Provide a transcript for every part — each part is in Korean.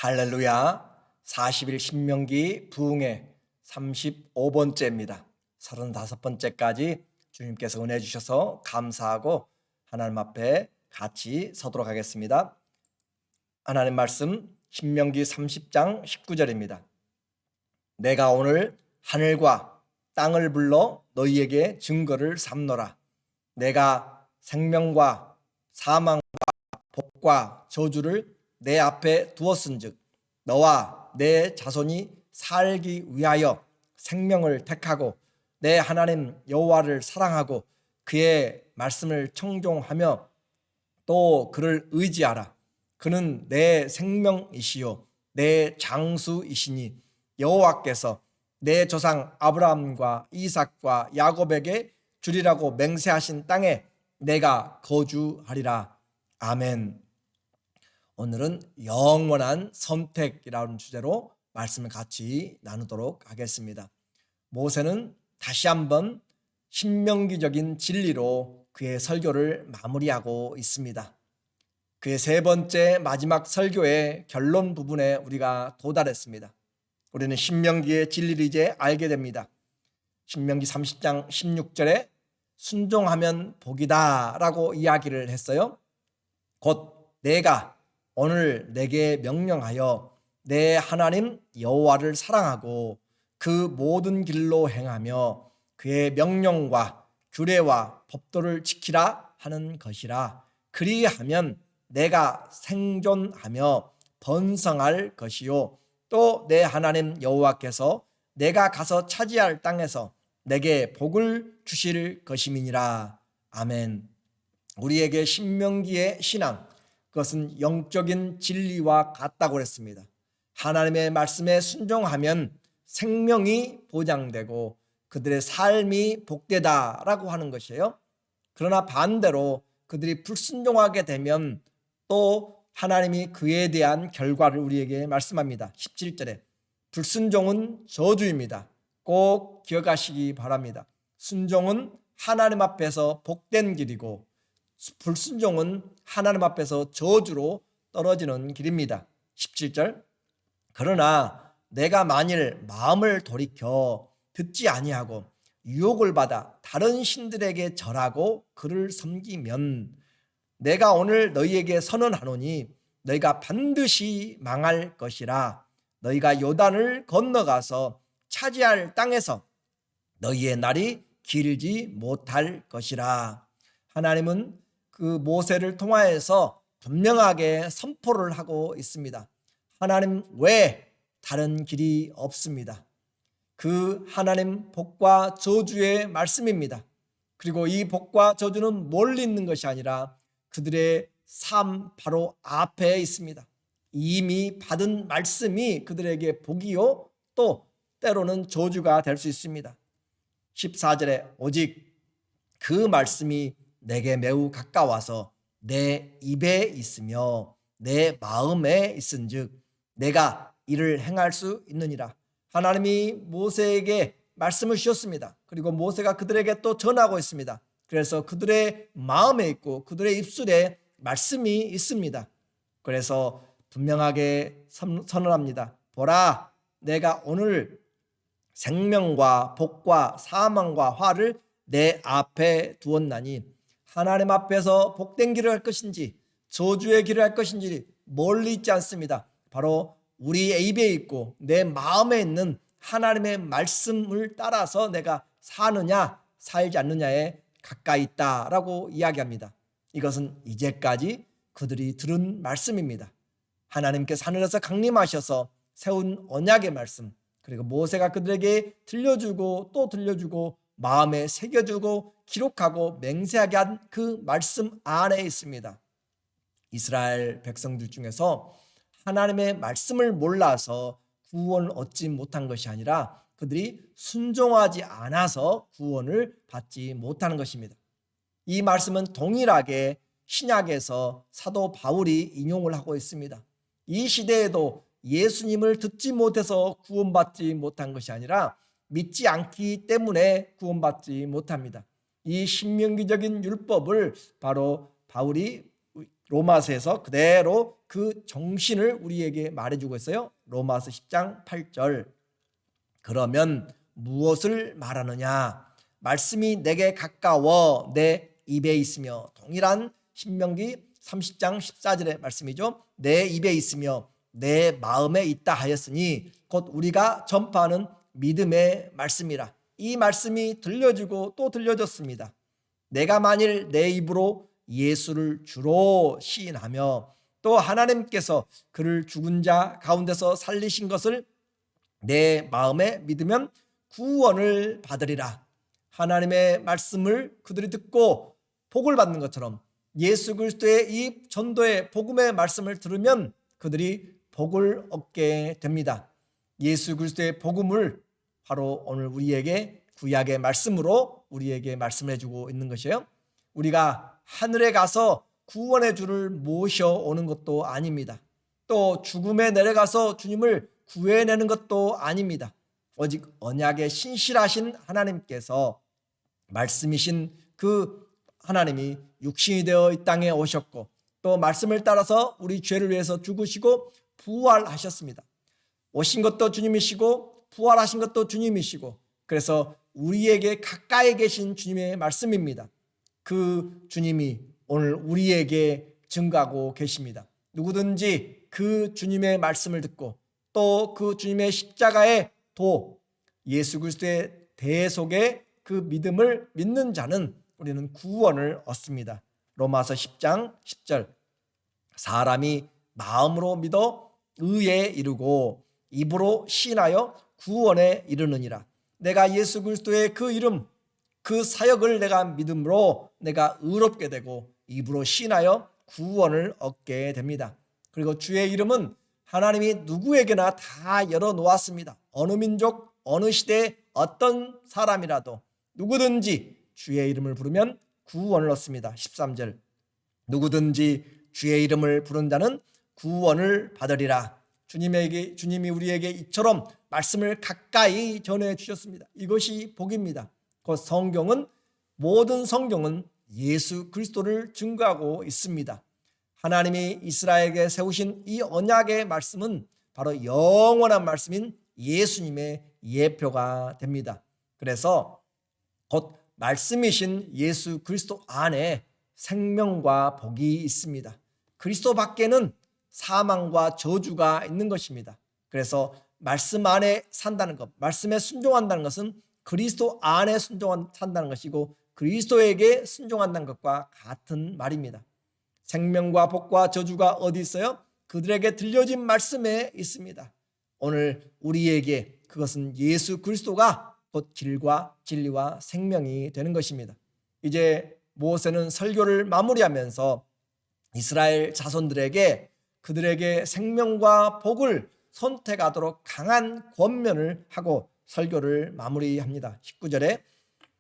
할렐루야. 40일 신명기 부흥회 35번째입니다. 35번째까지 주님께서 은혜 주셔서 감사하고 하나님 앞에 같이 서도록 하겠습니다. 하나님 말씀 신명기 30장 19절입니다. 내가 오늘 하늘과 땅을 불러 너희에게 증거를 삼노라. 내가 생명과 사망과 복과 저주를 내 앞에 두었은즉 너와 내 자손이 살기 위하여 생명을 택하고 내 하나님 여호와를 사랑하고 그의 말씀을 청종하며 또 그를 의지하라. 그는 내 생명이시요 내 장수이시니 여호와께서 내 조상 아브라함과 이삭과 야곱에게 주리라고 맹세하신 땅에 내가 거주하리라. 아멘. 오늘은 영원한 선택이라는 주제로 말씀을 같이 나누도록 하겠습니다. 모세는 다시 한번 신명기적인 진리로 그의 설교를 마무리하고 있습니다. 그의 세 번째 마지막 설교의 결론 부분에 우리가 도달했습니다. 우리는 신명기의 진리를 이제 알게 됩니다. 신명기 30장 16절에 순종하면 복이다 라고 이야기를 했어요. 곧 내가 오늘 내게 명령하여 내 하나님 여호와를 사랑하고 그 모든 길로 행하며 그의 명령과 규례와 법도를 지키라 하는 것이라. 그리하면 내가 생존하며 번성할 것이요 또 내 하나님 여호와께서 내가 가서 차지할 땅에서 내게 복을 주실 것임이니라. 아멘. 우리에게 신명기의 신앙, 그것은 영적인 진리와 같다고 했습니다. 하나님의 말씀에 순종하면 생명이 보장되고 그들의 삶이 복되다라고 하는 것이에요. 그러나 반대로 그들이 불순종하게 되면 또 하나님이 그에 대한 결과를 우리에게 말씀합니다. 17절에 불순종은 저주입니다. 꼭 기억하시기 바랍니다. 순종은 하나님 앞에서 복된 길이고 불순종은 하나님 앞에서 저주로 떨어지는 길입니다. 17절 그러나 내가 만일 마음을 돌이켜 듣지 아니하고 유혹을 받아 다른 신들에게 절하고 그를 섬기면 내가 오늘 너희에게 선언하노니 너희가 반드시 망할 것이라. 너희가 요단을 건너가서 차지할 땅에서 너희의 날이 길지 못할 것이라. 하나님은 그 모세를 통하여서 분명하게 선포를 하고 있습니다. 하나님 외에 다른 길이 없습니다. 그 하나님 복과 저주의 말씀입니다. 그리고 이 복과 저주는 멀리 있는 것이 아니라 그들의 삶 바로 앞에 있습니다. 이미 받은 말씀이 그들에게 복이요 또 때로는 저주가 될 수 있습니다. 14절에 오직 그 말씀이 내게 매우 가까워서 내 입에 있으며 내 마음에 있은즉 내가 이를 행할 수 있느니라. 하나님이 모세에게 말씀을 주셨습니다. 그리고 모세가 그들에게 또 전하고 있습니다. 그래서 그들의 마음에 있고 그들의 입술에 말씀이 있습니다. 그래서 분명하게 선언합니다. 보라, 내가 오늘 생명과 복과 사망과 화를 내 앞에 두었나니 하나님 앞에서 복된 길을 할 것인지 저주의 길을 할 것인지 멀리 있지 않습니다. 바로 우리의 입에 있고 내 마음에 있는 하나님의 말씀을 따라서 내가 사느냐 살지 않느냐에 가까이 있다라고 이야기합니다. 이것은 이제까지 그들이 들은 말씀입니다. 하나님께서 하늘에서 강림하셔서 세운 언약의 말씀, 그리고 모세가 그들에게 들려주고 또 들려주고 마음에 새겨주고 기록하고 맹세하게 한 그 말씀 안에 있습니다. 이스라엘 백성들 중에서 하나님의 말씀을 몰라서 구원을 얻지 못한 것이 아니라 그들이 순종하지 않아서 구원을 받지 못하는 것입니다. 이 말씀은 동일하게 신약에서 사도 바울이 인용을 하고 있습니다. 이 시대에도 예수님을 듣지 못해서 구원받지 못한 것이 아니라 믿지 않기 때문에 구원받지 못합니다. 이 신명기적인 율법을 바로 바울이 로마서에서 그대로 그 정신을 우리에게 말해주고 있어요. 로마서 10장 8절. 그러면 무엇을 말하느냐? 말씀이 내게 가까워 내 입에 있으며, 동일한 신명기 30장 14절의 말씀이죠. 내 입에 있으며 내 마음에 있다 하였으니 곧 우리가 전파하는 믿음의 말씀이라. 이 말씀이 들려지고 또 들려졌습니다. 내가 만일 내 입으로 예수를 주로 시인하며 또 하나님께서 그를 죽은 자 가운데서 살리신 것을 내 마음에 믿으면 구원을 받으리라. 하나님의 말씀을 그들이 듣고 복을 받는 것처럼 예수 그리스도의 이 전도의 복음의 말씀을 들으면 그들이 복을 얻게 됩니다. 예수 그리스도의 복음을 바로 오늘 우리에게 구약의 말씀으로 우리에게 말씀해 주고 있는 것이에요. 우리가 하늘에 가서 구원의 주를 모셔오는 것도 아닙니다. 또 죽음에 내려가서 주님을 구해내는 것도 아닙니다. 오직 언약의 신실하신 하나님께서, 말씀이신 그 하나님이 육신이 되어 이 땅에 오셨고 또 말씀을 따라서 우리 죄를 위해서 죽으시고 부활하셨습니다. 오신 것도 주님이시고 부활하신 것도 주님이시고, 그래서 우리에게 가까이 계신 주님의 말씀입니다. 그 주님이 오늘 우리에게 증거하고 계십니다. 누구든지 그 주님의 말씀을 듣고 또 그 주님의 십자가의 도, 예수 그리스도의 대속의 그 믿음을 믿는 자는 우리는 구원을 얻습니다. 로마서 10장 10절. 사람이 마음으로 믿어 의에 이르고 입으로 시인하여 구원에 이르느니라. 내가 예수 그리스도의 그 이름, 그 사역을 내가 믿음으로 내가 의롭게 되고 입으로 시인하여 구원을 얻게 됩니다. 그리고 주의 이름은 하나님이 누구에게나 다 열어놓았습니다. 어느 민족, 어느 시대, 어떤 사람이라도 누구든지 주의 이름을 부르면 구원을 얻습니다. 13절. 누구든지 주의 이름을 부른 자는 구원을 받으리라. 주님이 우리에게 이처럼 말씀을 가까이 전해 주셨습니다. 이것이 복입니다. 그 성경은, 모든 성경은 예수 그리스도를 증거하고 있습니다. 하나님이 이스라엘에게 세우신 이 언약의 말씀은 바로 영원한 말씀인 예수님의 예표가 됩니다. 그래서 곧 말씀이신 예수 그리스도 안에 생명과 복이 있습니다. 그리스도 밖에는 사망과 저주가 있는 것입니다. 그래서 말씀 안에 산다는 것, 말씀에 순종한다는 것은 그리스도 안에 산다는 것이고 그리스도에게 순종한다는 것과 같은 말입니다. 생명과 복과 저주가 어디 있어요? 그들에게 들려진 말씀에 있습니다. 오늘 우리에게 그것은 예수 그리스도가 곧 길과 진리와 생명이 되는 것입니다. 이제 모세는 설교를 마무리하면서 이스라엘 자손들에게 그들에게 생명과 복을 선택하도록 강한 권면을 하고 설교를 마무리합니다. 19절에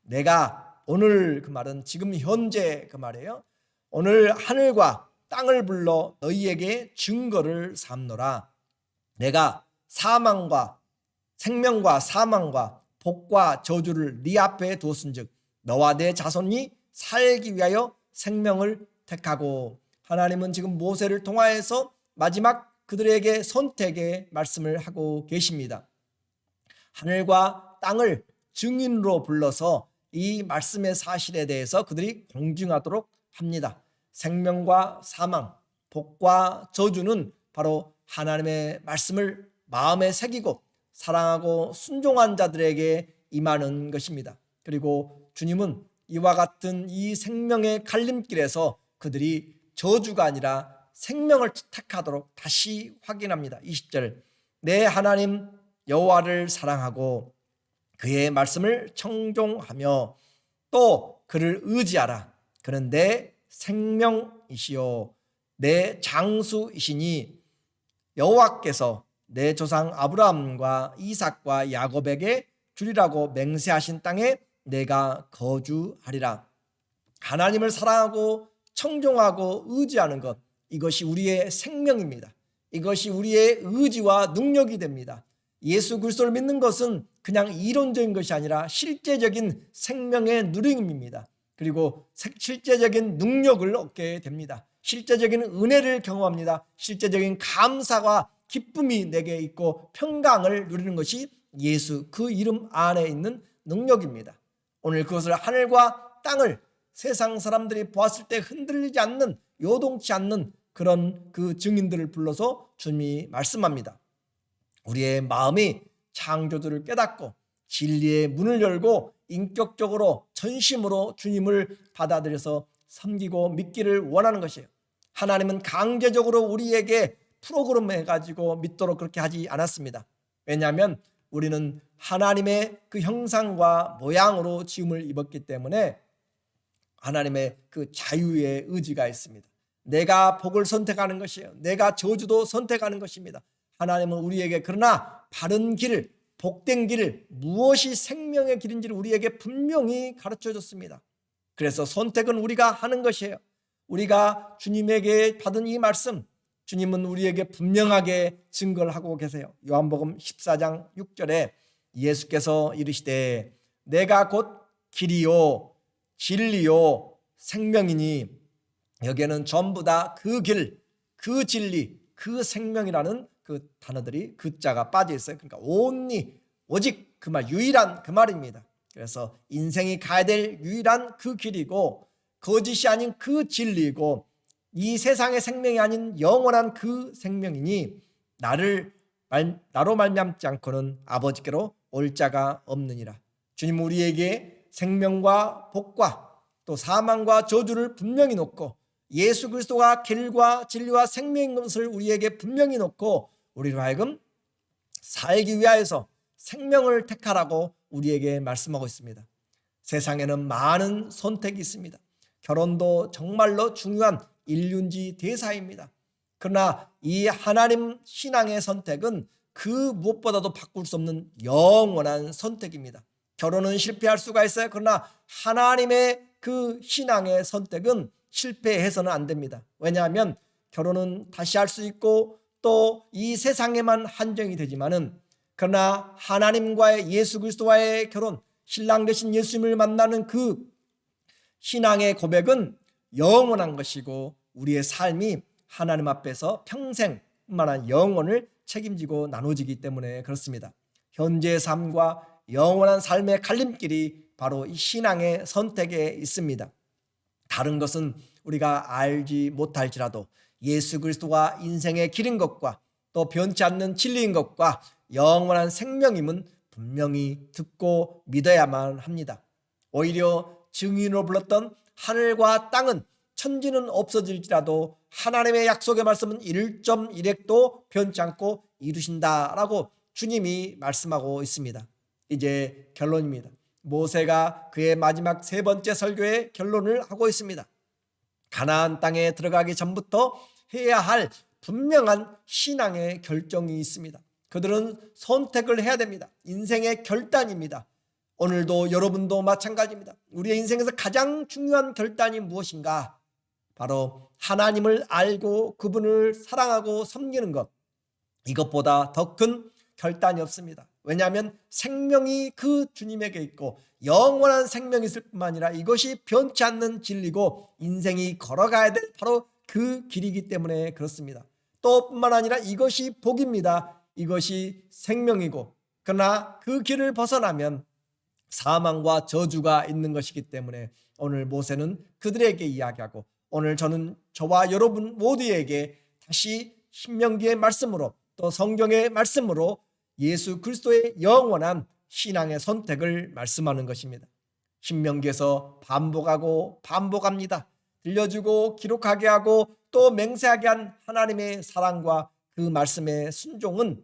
내가, 오늘 그 말은 지금 현재 그 말이에요. 오늘 하늘과 땅을 불러 너희에게 증거를 삼노라. 내가 생명과 사망과 복과 저주를 네 앞에 두었은즉 너와 내 자손이 살기 위하여 생명을 택하고. 하나님은 지금 모세를 통하여서 마지막 그들에게 선택의 말씀을 하고 계십니다. 하늘과 땅을 증인으로 불러서 이 말씀의 사실에 대해서 그들이 공증하도록 합니다. 생명과 사망, 복과 저주는 바로 하나님의 말씀을 마음에 새기고 사랑하고 순종한 자들에게 임하는 것입니다. 그리고 주님은 이와 같은 이 생명의 갈림길에서 그들이 저주가 아니라 생명을 택하도록 다시 확인합니다. 20절. 내 하나님 여호와를 사랑하고 그의 말씀을 청종하며 또 그를 의지하라. 그는 내 생명이시요 내 장수이시니 여호와께서 내 조상 아브라함과 이삭과 야곱에게 주리라고 맹세하신 땅에 내가 거주하리라. 하나님을 사랑하고 청종하고 의지하는 것, 이것이 우리의 생명입니다. 이것이 우리의 의지와 능력이 됩니다. 예수 그리스도를 믿는 것은 그냥 이론적인 것이 아니라 실제적인 생명의 누림입니다. 그리고 실제적인 능력을 얻게 됩니다. 실제적인 은혜를 경험합니다. 실제적인 감사와 기쁨이 내게 있고 평강을 누리는 것이 예수 그 이름 안에 있는 능력입니다. 오늘 그것을 하늘과 땅을 세상 사람들이 보았을 때 흔들리지 않는, 요동치 않는 그런 그 증인들을 불러서 주님이 말씀합니다. 우리의 마음이 창조주를 깨닫고 진리의 문을 열고 인격적으로 전심으로 주님을 받아들여서 섬기고 믿기를 원하는 것이에요. 하나님은 강제적으로 우리에게 프로그램해 가지고 믿도록 그렇게 하지 않았습니다. 왜냐하면 우리는 하나님의 그 형상과 모양으로 지음을 입었기 때문에 하나님의 그 자유의 의지가 있습니다. 내가 복을 선택하는 것이에요. 내가 저주도 선택하는 것입니다. 하나님은 우리에게 그러나 바른 길, 복된 길, 무엇이 생명의 길인지를 우리에게 분명히 가르쳐 줬습니다. 그래서 선택은 우리가 하는 것이에요. 우리가 주님에게 받은 이 말씀, 주님은 우리에게 분명하게 증거를 하고 계세요. 요한복음 14장 6절에 예수께서 이르시되 내가 곧 길이요 진리요 생명이니, 여기에는 전부 다 그 길, 그 진리, 그 생명이라는 그 단어들이 그 자가 빠져 있어요. 그러니까 온리, 오직 그 말, 유일한 그 말입니다. 그래서 인생이 가야 될 유일한 그 길이고 거짓이 아닌 그 진리이고 이 세상의 생명이 아닌 영원한 그 생명이니 나로 말미암지 않고는 아버지께로 올 자가 없느니라. 주님 우리에게 생명과 복과 또 사망과 저주를 분명히 놓고 예수 그리스도가 길과 진리와 생명인 것을 우리에게 분명히 놓고 우리로 하여금 살기 위하여서 생명을 택하라고 우리에게 말씀하고 있습니다. 세상에는 많은 선택이 있습니다. 결혼도 정말로 중요한 일륜지 대사입니다. 그러나 이 하나님 신앙의 선택은 그 무엇보다도 바꿀 수 없는 영원한 선택입니다. 결혼은 실패할 수가 있어요. 그러나 하나님의 그 신앙의 선택은 실패해서는 안 됩니다. 왜냐하면 결혼은 다시 할 수 있고 또 이 세상에만 한정이 되지만은 그러나 하나님과의 예수 그리스도와의 결혼, 신랑 되신 예수님을 만나는 그 신앙의 고백은 영원한 것이고 우리의 삶이 하나님 앞에서 평생만한 영원을 책임지고 나눠지기 때문에 그렇습니다. 현재의 삶과 영원한 삶의 갈림길이 바로 이 신앙의 선택에 있습니다. 다른 것은 우리가 알지 못할지라도 예수 그리스도가 인생의 길인 것과 또 변치 않는 진리인 것과 영원한 생명임은 분명히 듣고 믿어야만 합니다. 오히려 증인으로 불렀던 하늘과 땅은 천지는 없어질지라도 하나님의 약속의 말씀은 1.1획도 변치 않고 이루신다라고 주님이 말씀하고 있습니다. 이제 결론입니다. 모세가 그의 마지막 세 번째 설교의 결론을 하고 있습니다. 가나안 땅에 들어가기 전부터 해야 할 분명한 신앙의 결정이 있습니다. 그들은 선택을 해야 됩니다. 인생의 결단입니다. 오늘도 여러분도 마찬가지입니다. 우리의 인생에서 가장 중요한 결단이 무엇인가? 바로 하나님을 알고 그분을 사랑하고 섬기는 것. 이것보다 더 큰 결단이 없습니다. 왜냐하면 생명이 그 주님에게 있고 영원한 생명이 있을 뿐만 아니라 이것이 변치 않는 진리고 인생이 걸어가야 될 바로 그 길이기 때문에 그렇습니다. 또 뿐만 아니라 이것이 복입니다. 이것이 생명이고 그러나 그 길을 벗어나면 사망과 저주가 있는 것이기 때문에 오늘 모세는 그들에게 이야기하고 오늘 저는 저와 여러분 모두에게 다시 신명기의 말씀으로 또 성경의 말씀으로 예수 그리스도의 영원한 신앙의 선택을 말씀하는 것입니다. 신명기에서 반복하고 반복합니다. 들려주고 기록하게 하고 또 맹세하게 한 하나님의 사랑과 그 말씀의 순종은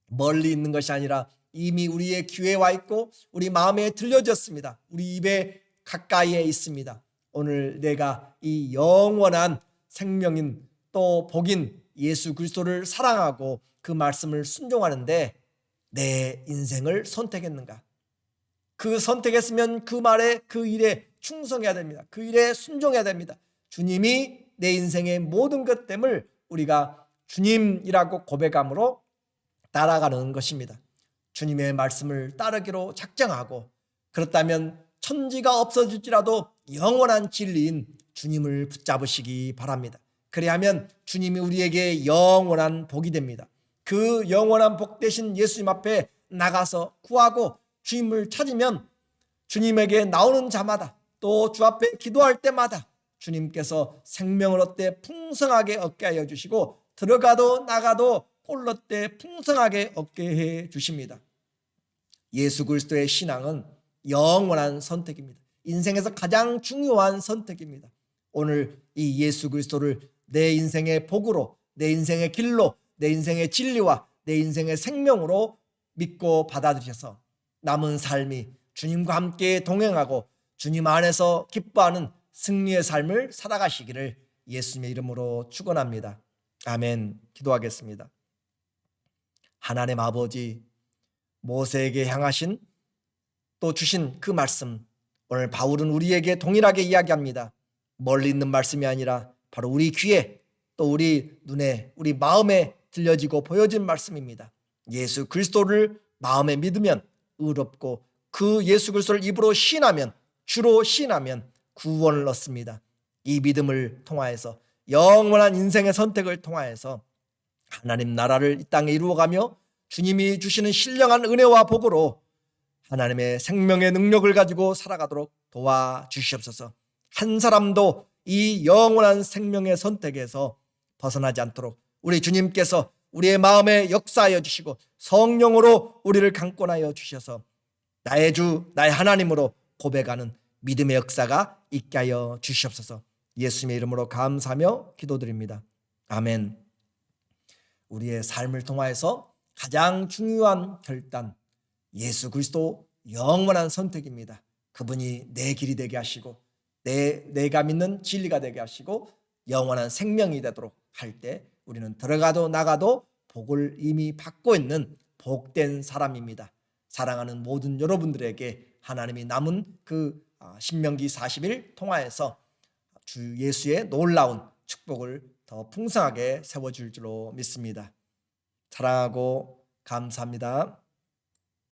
멀리 있는 것이 아니라 이미 우리의 귀에 와 있고 우리 마음에 들려졌습니다. 우리 입에 가까이에 있습니다. 오늘 내가 이 영원한 생명인 또 복인 예수 그리스도를 사랑하고 그 말씀을 순종하는데 내 인생을 선택했는가? 그 선택했으면 그 말에 그 일에 충성해야 됩니다. 그 일에 순종해야 됩니다. 주님이 내 인생의 모든 것됨을 우리가 주님이라고 고백함으로 따라가는 것입니다. 주님의 말씀을 따르기로 작정하고 그렇다면 천지가 없어질지라도 영원한 진리인 주님을 붙잡으시기 바랍니다. 그리하면 주님이 우리에게 영원한 복이 됩니다. 그 영원한 복 대신 예수님 앞에 나가서 구하고 주님을 찾으면 주님에게 나오는 자마다 또 주 앞에 기도할 때마다 주님께서 생명을 얻되 풍성하게 얻게 하여 주시고 들어가도 나가도 꼴로 때 풍성하게 얻게 해 주십니다. 예수 그리스도의 신앙은 영원한 선택입니다. 인생에서 가장 중요한 선택입니다. 오늘 이 예수 그리스도를 내 인생의 복으로, 내 인생의 길로, 내 인생의 진리와 내 인생의 생명으로 믿고 받아들여서 남은 삶이 주님과 함께 동행하고 주님 안에서 기뻐하는 승리의 삶을 살아가시기를 예수님의 이름으로 축원합니다. 아멘. 기도하겠습니다. 하나님 아버지, 모세에게 향하신 또 주신 그 말씀, 오늘 바울은 우리에게 동일하게 이야기합니다. 멀리 있는 말씀이 아니라 바로 우리 귀에 또 우리 눈에 우리 마음에 들려지고 보여진 말씀입니다. 예수 그리스도를 마음에 믿으면 의롭고 그 예수 그리스도를 입으로 시인하면, 주로 시인하면 구원을 얻습니다. 이 믿음을 통하여서 영원한 인생의 선택을 통하여서 하나님 나라를 이 땅에 이루어가며 주님이 주시는 신령한 은혜와 복으로 하나님의 생명의 능력을 가지고 살아가도록 도와주시옵소서. 한 사람도 이 영원한 생명의 선택에서 벗어나지 않도록 우리 주님께서 우리의 마음에 역사하여 주시고 성령으로 우리를 강권하여 주셔서 나의 주 나의 하나님으로 고백하는 믿음의 역사가 있게 하여 주시옵소서. 예수님의 이름으로 감사하며 기도드립니다. 아멘. 우리의 삶을 통하여서 가장 중요한 결단, 예수 그리스도 영원한 선택입니다. 그분이 내 길이 되게 하시고 내가 믿는 진리가 되게 하시고 영원한 생명이 되도록 할 때 우리는 들어가도 나가도 복을 이미 받고 있는 복된 사람입니다. 사랑하는 모든 여러분들에게 하나님이 남은 그 신명기 40일 통하여서 주 예수의 놀라운 축복을 더 풍성하게 세워줄 줄로 믿습니다. 사랑하고 감사합니다.